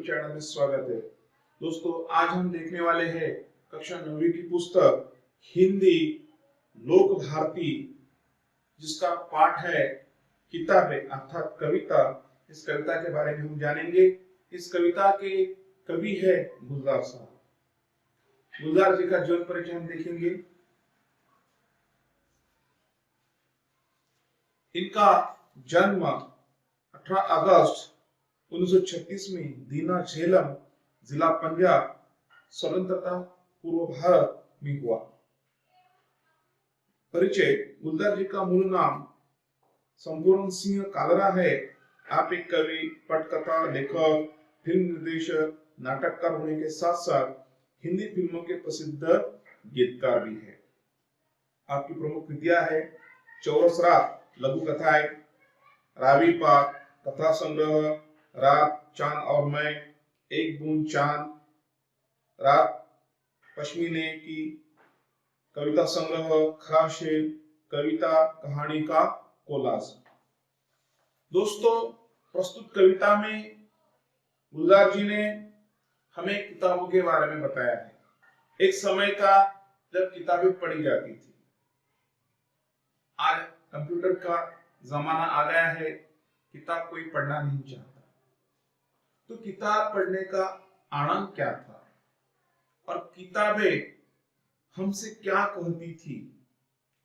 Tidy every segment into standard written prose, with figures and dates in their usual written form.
Channel में स्वागत है। दोस्तों, आज हम देखने वाले हैं कक्षा 9वीं की पुस्तक हिंदी लोक भारती, जिसका पाठ है किताबें अर्थात कविता। इस कविता के बारे में हम जानेंगे। इस कविता के कवि है गुलजार साहब। गुलजार जी का जीवन परिचय हम देखेंगे। इनका जन्म 18 अगस्त 1936 में दीना झेलम, जिला पंजाब, स्वतंत्रता पूर्व भारत में हुआ। परिचय: गुलजार जी का मूल नाम संपूर्ण सिंह कालरा है। आप एक कवि, पटकथा लेखक, फिल्म निर्देशक, नाटककार होने के साथ साथ हिंदी फिल्मों के प्रसिद्ध गीतकार भी है। आपकी प्रमुख कृतियां है चौरस रात लघु कथाएं, रावी पाक कथा संग्रह, रात, चांद और मैं, एक बूंद चांद, रात पश्मीने की कविता संग्रह, खाशे कविता कहानी का कोलाज। दोस्तों, प्रस्तुत कविता में गुलजार जी ने हमें किताबों के बारे में बताया है। एक समय का जब किताबें पढ़ी जाती थी। आज कंप्यूटर का जमाना आ गया है, किताब कोई पढ़ना नहीं चाहता। तो किताब पढ़ने का आनंद क्या था और किताबें हमसे क्या कहती थी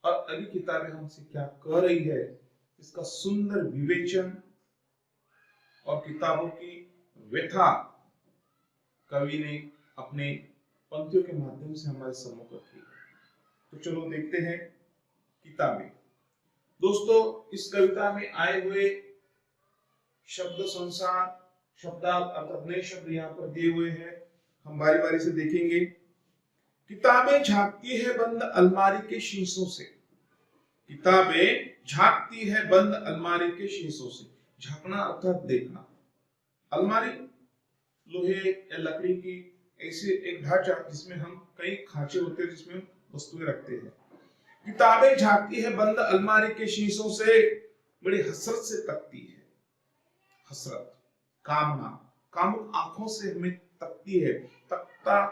और अभी किताबें हमसे क्या कह रही है, इसका सुंदर विवेचन और किताबों की व्यथा कवि ने अपने पंक्तियों के माध्यम से हमारे सम्मुख रखी है। तो चलो देखते हैं किताबें। दोस्तों, इस कविता में आए हुए शब्द संसार, शब्दार्थ अर्थात नए शब्द यहाँ पर दिए हुए हैं। हम बारी बारी से देखेंगे। किताबें झांकती है बंद अलमारी के शीशों से। किताबें झांकती है बंद अलमारी के शीशों से। झांकना अर्थात देखना। अलमारी लोहे या लकड़ी की ऐसे एक ढांचा जिसमें हम कई खांचे होते हैं, जिसमें वस्तुएं रखते हैं। किताबें झांकती है बंद अलमारी के शीशों से, बड़ी हसरत से तकती है। हसरत, कामना, कामुक आंखों से हमें तकती है। तकता,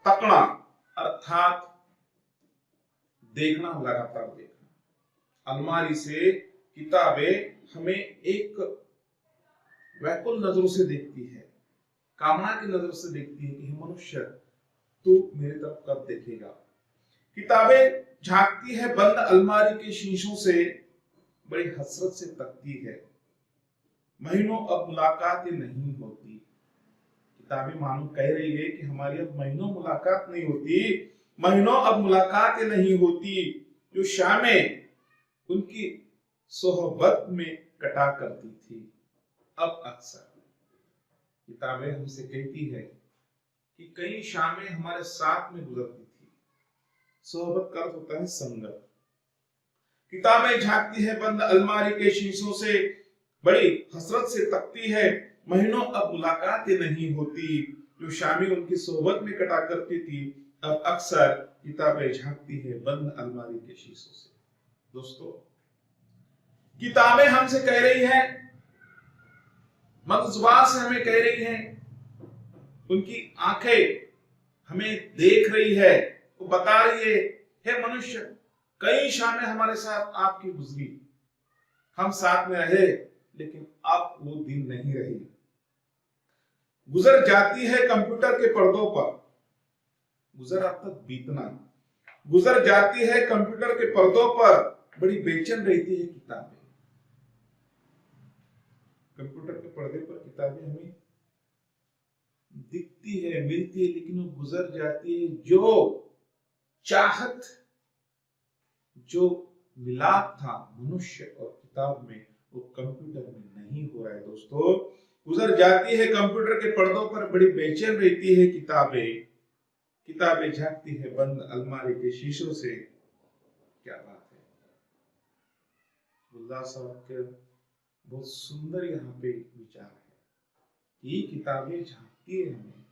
तकना अर्थात देखना, लगातार देखना। अलमारी से किताबें हमें एक व्याकुल नजरों से देखती है, कामना की नजर से देखती है कि मनुष्य तू मेरी तरफ कब देखेगा। किताबें झांकती है बंद अलमारी के शीशों से, बड़ी हसरत से तकती है। महीनों अब मुलाकात नहीं होती। किताबें मानो कह रही है कि हमारी अब महीनों मुलाकात नहीं होती। महीनों अब मुलाकात नहीं होती। जो शामें उनकी सोहबत में कटा करती थी, अब अक्सर किताबें हमसे कहती है कि कई शामें हमारे साथ में गुजरती थी। सोहबत का अर्थ होता है संगत। किताबें झांकती है बंद अलमारी के शीशों से, बड़ी हसरत से तकती है। महीनों अब मुलाकातें नहीं होती। जो शामें उनकी सोहबत में कटा करती थी, अब अक्सर किताबें झांकती है बंद अलमारी के शीशों से। दोस्तों, किताबें हमसे कह रही है, मदजुबान से हमें कह रही है, उनकी आंखें हमें देख रही है, वो बता रही है, हे मनुष्य, कई शामें हमारे साथ आपकी गुजरी, हम साथ में रहे, लेकिन अब वो दिन नहीं रही। गुजर जाती है कंप्यूटर के पर्दों पर। गुजर अर्थात बीतना। गुजर जाती है कंप्यूटर के पर्दों पर, बड़ी बेचैन रहती है किताबें। कंप्यूटर के पर्दे पर किताबें हमें दिखती है, मिलती है, लेकिन वो गुजर जाती है। जो चाहत, जो मिलाप था मनुष्य और किताब में, वो कंप्यूटर में नहीं हो रहा है। दोस्तों, गुजर जाती है कंप्यूटर के पर्दों पर, बड़ी बेचैन रहती है किताबें। किताबें झांकती है बंद अलमारी के शीशों से। क्या बात है। गुलजार साहब के बहुत सुंदर यहाँ पे विचार है कि किताबें झांकती है हमें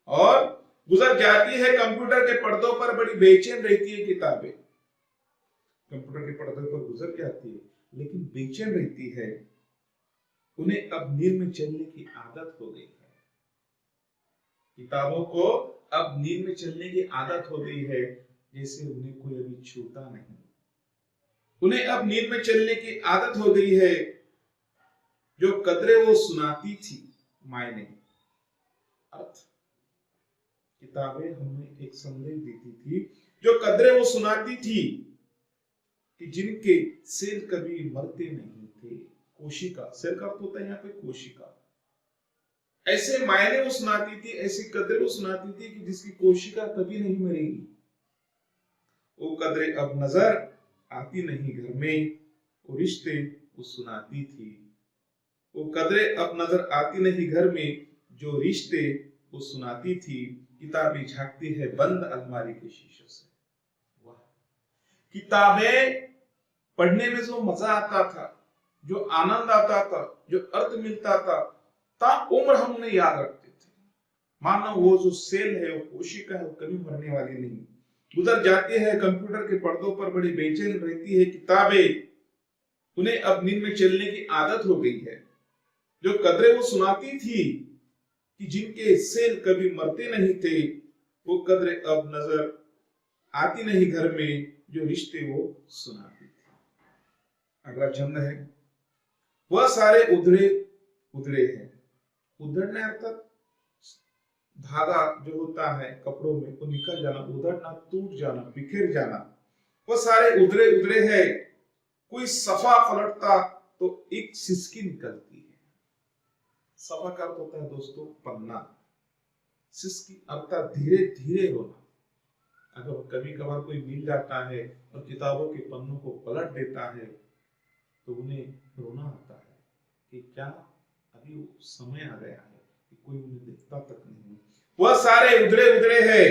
और गुजर जाती है कंप्यूटर के पर्दों पर, बड़ी बेचैन रहती है किताबें। कंप्यूटर के पर्दे पर गुजर जाती है लेकिन बेचैन रहती है। उन्हें अब नींद में चलने की आदत हो गई है। किताबों को अब नींद में चलने की आदत हो गई है, जैसे उन्हें कोई अभी छूता नहीं। उन्हें अब नींद में चलने की आदत हो गई है। जो कदरें वो सुनाती थी, मायने अर्थ, किताबें हमें एक संदेश देती थी। जो कदरें वो सुनाती थी कि जिनके सेल कभी मरते नहीं थे। कोशिका, सेल का अर्थ होता है यहाँ पे कोशिका। ऐसे मायने वो सुनाती थी, ऐसी कदरें वो सुनाती थी कि जिसकी कोशिका कभी नहीं मरेगी। वो कदरें अब नजर आती नहीं घर में, वो रिश्ते वो सुनाती थी। वो कदरें अब नजर आती नहीं घर में, जो रिश्ते वो सुनाती थी। किताबें झांकती है बंद अलमारी के शीशों से। वाह! किताबें पढ़ने में जो मजा आता था, जो आनंद आता था, जो अर्थ मिलता था, ताउम्र हम उन्हें याद रखते थे। मानो वो जो सेल है, वो कोशिका है, वो कभी मरने वाली नहीं। गुजर जाती है कंप्यूटर के पर्दों पर, बड़ी बेचैन रहती है किताबें। उन्हें अब नींद में चलने की आदत हो गई है। जो कदरें वो सुनाती थी कि जिनके सेल कभी मरते नहीं थे, वो कदरें अब नजर आती नहीं घर में, जो रिश्ते वो सुनाती थी। अगला छंद है, वह सारे उधड़े उधड़े हैं। उधड़ना अर्थात धागा जो होता है कपड़ों में, वो निकल जाना, उधड़ना, टूट जाना, बिखर जाना। वो सारे उधड़े उधड़े हैं। कोई सफा पलटता तो एक सिसकी निकलती है। सफा का अर्थ होता है दोस्तों पन्ना, सिसकी अर्थात धीरे धीरे रोना। अगर कभी कभार कोई मिल जाता है और किताबों के पन्नों को पलट देता है तो उन्हें रोना आता है कि क्या अभी वो समय आ गया है कि कोई उन्हें देखता तक नहीं। वह सारे उधड़े उधड़े हैं,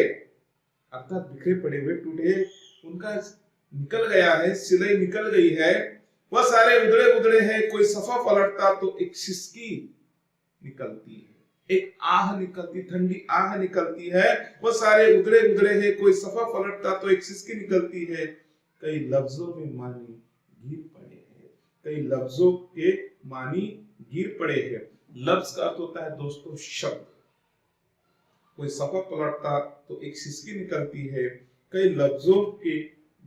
अर्थात बिखरे पड़े हुए, टूटे, उनका निकल गया है, सिलाई निकल गई है। वह सारे उधड़े उधड़े हैं। कोई सफा पलटता तो एक सिसकी निकलती है, एक आह निकलती, ठंडी आह निकलती है। वह सारे उधड़े उधड़े हैं। कोई सफा पलटता तो एक सिसकी निकलती है। कई लफ्जों में मानी गिर पड़े हैं। कई लफ्जों के मानी गिर पड़े हैं। लफ्ज का अर्थ होता है दोस्तों शब्द। कोई सफा पलटता तो एक सिसकी निकलती है। कई लफ्जों के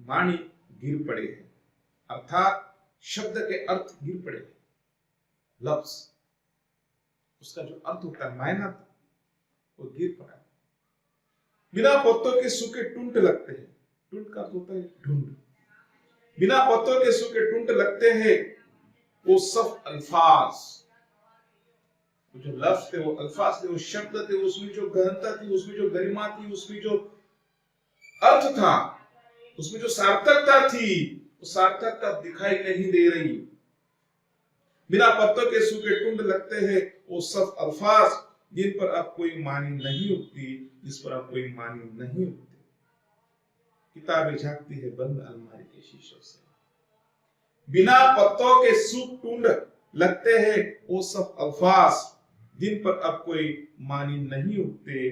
मानी गिर पड़े हैं, अर्थात शब्द के अर्थ गिर पड़े हैं। लफ्ज उसका जो अर्थ होता है, मायना वो गिर पड़ा। बिना पत्तों के सूखे टूंट लगते हैं। टूंट का अर्थ होता है ढूंढ। बिना पत्तों के सूखे टूंट लगते हैं। वो सब अल्फाज, जो लफ्ज थे, वो अल्फाज थे, वो शब्द थे, उसमें जो गहनता थी, उसमें जो गरिमा थी, उसमें जो अर्थ था, उसमें जो सार्थकता थी, वो सार्थकता दिखाई नहीं दे रही। बिना पत्तों के सूखे टूंट लगते हैं। वो सब अल्फाज जिन पर अब कोई मानी नहीं उठती, जिस पर अब कोई मानी नहीं उठती। किताबें झांकती है बंद अलमारी के शीशों से। बिना पत्तों के सूख टूंड लगते हैं। वो सब अल्फाज जिन पर अब कोई मानी नहीं उठते,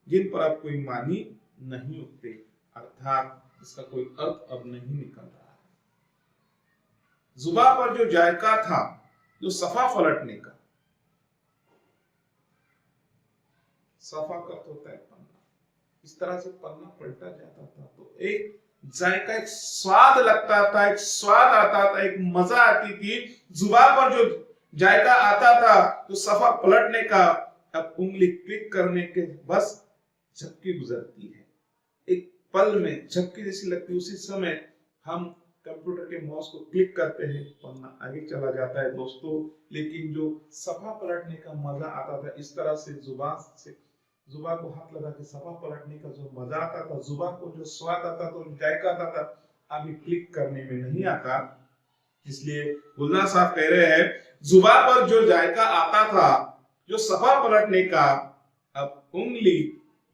जिन पर अब कोई मानी नहीं उठते, अर्थात इसका कोई अर्थ अब नहीं निकल रहा है। जुबान पर जो जायका था, जो सफा पलटने का, सफा का अर्थ होता है पन्ना, इस तरह से पन्ना पलटा जाता था तो एक जायका, एक स्वाद लगता था, एक स्वाद आता था, एक मजा आती थी। जुबान पर जो जायका आता था तो सफा पलटने का, अब उंगली क्लिक करने के बस झपकी गुजरती है, एक पल में झपकी जैसी लगती है। उसी समय हम कंप्यूटर के माउस को क्लिक करते हैं, पन्ना आगे चला जाता है दोस्तों। लेकिन जो सफा पलटने का मजा आता था, इस तरह से जुबान को हाथ लगा के सफा पलटने का जो मजा आता था, जुबान को जो स्वाद आता था, जो जायका आता था, अभी क्लिक करने में नहीं आता। इसलिए गुलजार साहब कह रहे हैं, जुबान पर जो जायका आता था, जो सफा पलटने का, अब उंगली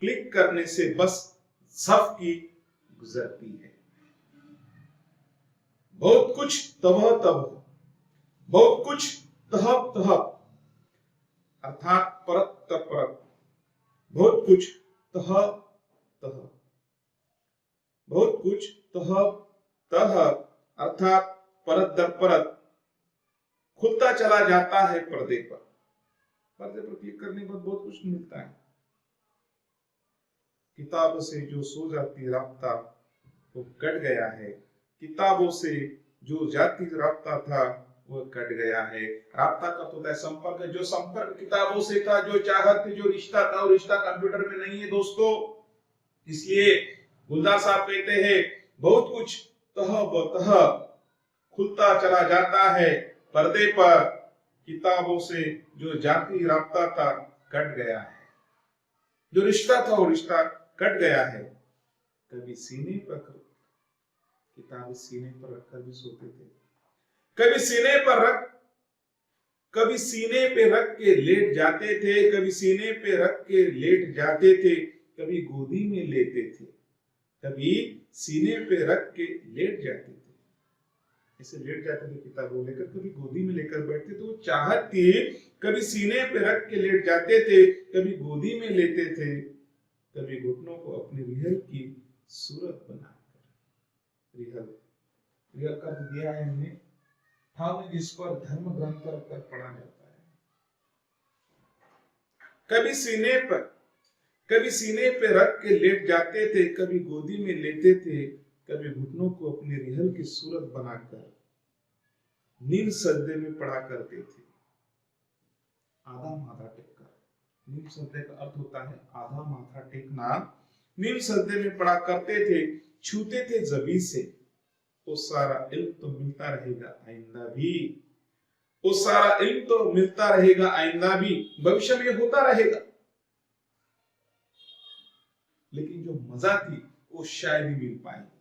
क्लिक करने से बस झपकी गुजरती है। बहुत कुछ तब तब, बहुत कुछ तहब तहब, अर्थात परत परत। बहुत कुछ तह तह, बहुत कुछ तह तह, अर्थात परत दर परत। खुलता चला जाता है पर्दे पर। पर्दे पर क्लिक करने के बाद बहुत कुछ मिलता है। किताब से जो सो जाती राब्ता वो कट गया है, किताबों से जो जाती राब्ता था वो कट गया है। राब्ता का तो संपर्क है, जो संपर्क किताबों से था, जो चाहत थी, जो रिश्ता था, वो रिश्ता कंप्यूटर में नहीं है दोस्तों। इसलिए गुलजार साहब कहते हैं बहुत कुछ तह बतह खुलता चला जाता है पर्दे पर, किताबों से जो जाती राब्ता था कट गया है, जो रिश्ता था वो रिश्ता कट गया है। कभी सीने पर किताबें सीने पर रखकर भी सोते थे, कभी सीने पर रख, कभी सीने पे रख के लेट जाते थे, कभी सीने पे रख के लेट जाते थे, कभी गोदी में लेते थे, कभी सीने पे रख के लेट जाते थे, ऐसे लेट जाते थे किताबों लेकर, कभी गोदी में लेकर बैठते थे। वो चाहत थी, कभी सीने पे रख के लेट जाते थे, कभी गोदी में लेते थे, कभी घुटनों को अपने रिहल की सूरत बनाकर। रिहल, रिहल का दिया है हमने, ठाव जिस पर धर्म ग्रंथ रखकर पढ़ा जाता है। कभी सीने पे रख के लेट जाते थे, कभी गोदी में लेते थे, कभी घुटनों को अपने रिहल की सूरत बनाकर नीम सजदे में पढ़ा करते थे। आधा माथा टेककर, नीम सजदे का अर्थ होता है आधा माथा टेकना। नीम सजदे में पढ़ा करते थे, छूते थे जबी से, वो सारा इल्म तो मिलता रहेगा आइंदा भी, वो सारा इल्म तो मिलता रहेगा आइंदा भी, भविष्य में होता रहेगा। लेकिन जो मजा थी वो शायद ही मिल पाएगी।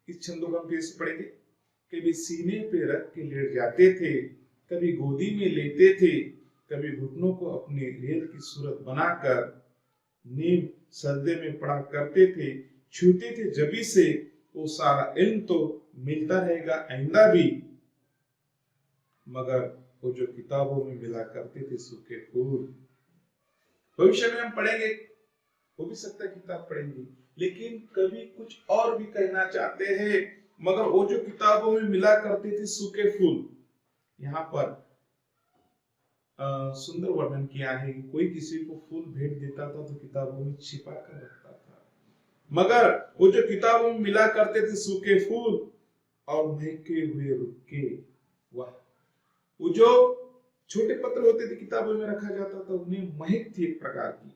इस छंदों को हम फिर से पढ़ेंगे। कभी सीने पे रख के लेट जाते थे, कभी गोदी में लेते थे, कभी घुटनों को अपने रेल की सूरत बनाकर नीम सजदे में पढ़ा करते थे, छूते थे जबी से, वो सारा इल्म तो मिलता रहेगा आइंदा भी, मगर वो जो किताबों में मिला करते थे सूखे फूल। भविष्य में हम पढ़ेंगे, हो भी सकता है किताब पढ़ेंगे, लेकिन कभी कुछ और भी कहना चाहते हैं, मगर वो जो किताबों में मिला करते थे सूखे फूल, यहाँ पर सुंदर वर्णन किया है कि कोई किसी को फूल भेंट देता था तो किताबों में छिपा कर रखता था, मगर वो जो किताबों में मिला करते थे सूखे फूल और महके हुए रुक्के, वाह, वो जो छोटे पत्र होते थे किताबों में रखा जाता था, उन्हें महक थी एक प्रकार की,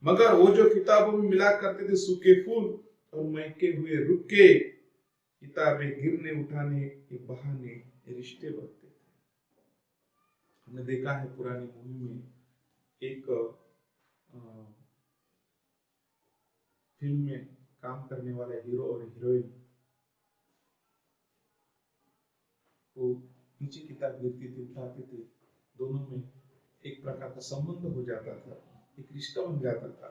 मगर वो जो किताबों में मिला करते थे सूखे फूल और महके हुए रुक्के, किताबें गिरने उठाने के बहाने रिश्ते बनते थे। हमने देखा है पुरानी मूवी में एक फिल्म में काम करने वाला हीरो और हीरोइन, वो नीचे किताब गिरती थी, उठाते थे, दोनों में एक प्रकार का संबंध हो जाता था, एक रिश्ता बन जाता था।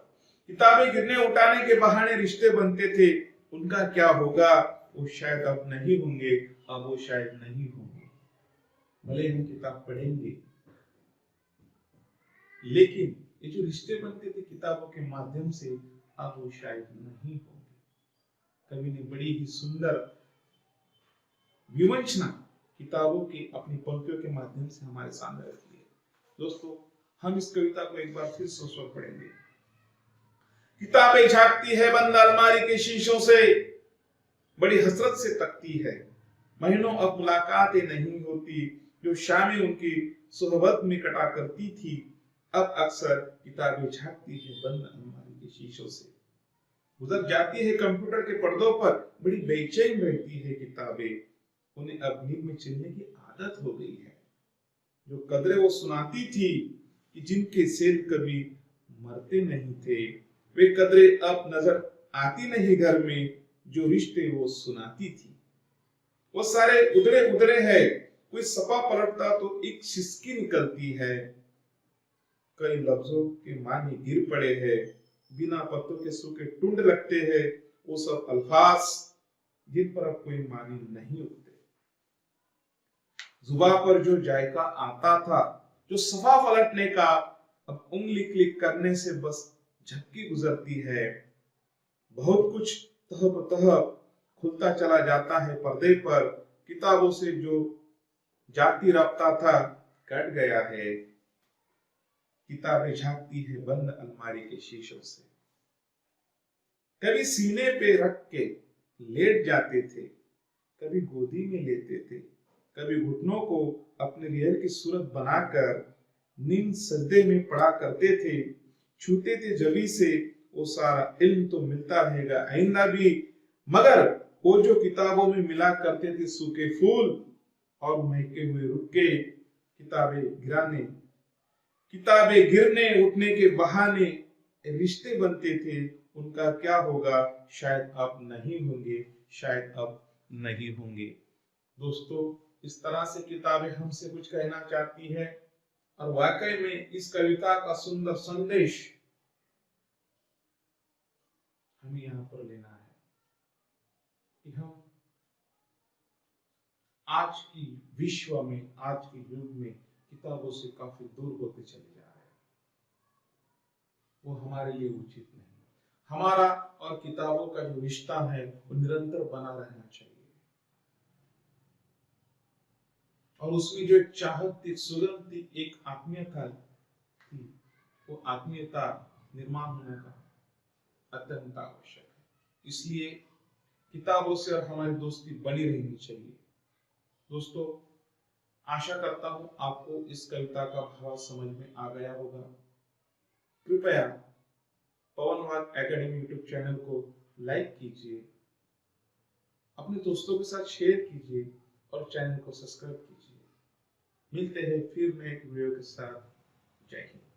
किताबें गिरने उठाने के बहाने रिश्ते बनते थे। उनका क्या होगा, वो शायद अब नहीं होंगे, अब वो शायद नहीं होंगे, भले हम किताब पढ़ेंगे, लेकिन ये जो रिश्ते बनते थे किताबों के माध्यम से, अब वो शायद नहीं होंगे। कवि ने बड़ी ही सुंदर विवंचना किताबों की अपनी पंक्तियों के माध्यम से हमारे सामने रखी है। दोस्तों, हम इस कविता को एक बार फिर सोच पढ़ेंगे। किताबें झांकती है बंद अलमारी के शीशों से, बड़ी हसरत से तकती है, महीनों अब मुलाकातें नहीं होती, जो शामें उनकी सोहबत में कटा करती थी, अब अक्सर किताबें झांकती है बंद अलमारी के शीशों से। गुजर जाती है कंप्यूटर के पर्दों पर, बड़ी बेचैन रहती है किताबें, उन्हें अब नींद में चलने की आदत हो गई है। जो कदरें वो सुनाती थी कि जिनके सेल कभी मरते नहीं थे, वे कदरें अब नजर आती नहीं घर में, जो रिश्ते वो सुनाती थी। वो सारे उधरे उधरे है, कोई सपा पलटता तो एक सिसकी निकलती है, कई लफ्जों के मानी गिर पड़े हैं, बिना पत्तों के सूखे टुंड लगते हैं, वो सब अल्फाज जिन पर अब कोई मानी नहीं उठते। जुबान पर जो जायका आता था, जो सफा पलटने का, अब उंगली क्लिक करने से बस झपकी गुजरती है। बहुत कुछ तह खुलता चला जाता है पर्दे पर, किताबों से जो जाती रफ्ता था कट गया है, किताबें झांकती है बंद अलमारी के शीशों से। कभी सीने पे रख के लेट जाते थे, कभी गोदी में लेते थे, कभी घुटनों को अपने रियल की सूरत बनाकर नींद सजदे में पड़ा करते थे। छूते थे जभी से वो सारा इल्म तो मिलता रहेगा आइंदा भी, मगर वो जो किताबों में मिला करते थे सूखे फूल और महके हुए रुके, किताबें गिरने उठने के बहाने रिश्ते बनते थे, उनका क्या होगा शायद अब नहीं होंगे, शायद अब नहीं होंगे। दोस्तों, इस तरह से किताबें हमसे कुछ कहना चाहती है और वाकई में इस कविता का सुंदर संदेश हमें यहाँ पर लेना है कि हम आज की विश्व में, आज के युग में किताबों से काफी दूर होते चले जा रहे हैं। वो हमारे लिए उचित नहीं। हमारा और किताबों का जो रिश्ता है वो निरंतर बना रहना चाहिए, और उसमें जो एक चाहत थी, सुगंध थी, एक आत्मीयता थी, वो आत्मीयता निर्माण होने का अत्यंत आवश्यक है। इसलिए किताबों से और हमारी दोस्ती बनी रहनी चाहिए। दोस्तों, आशा करता हूं आपको इस कविता का भाव समझ में आ गया होगा। कृपया पवन वाग एकेडमी यूट्यूब चैनल को लाइक कीजिए, अपने दोस्तों के साथ शेयर कीजिए और चैनल को सब्सक्राइब कीजिए। मिलते हैं फिर नए एक वीडियो के साथ। जय हिंद।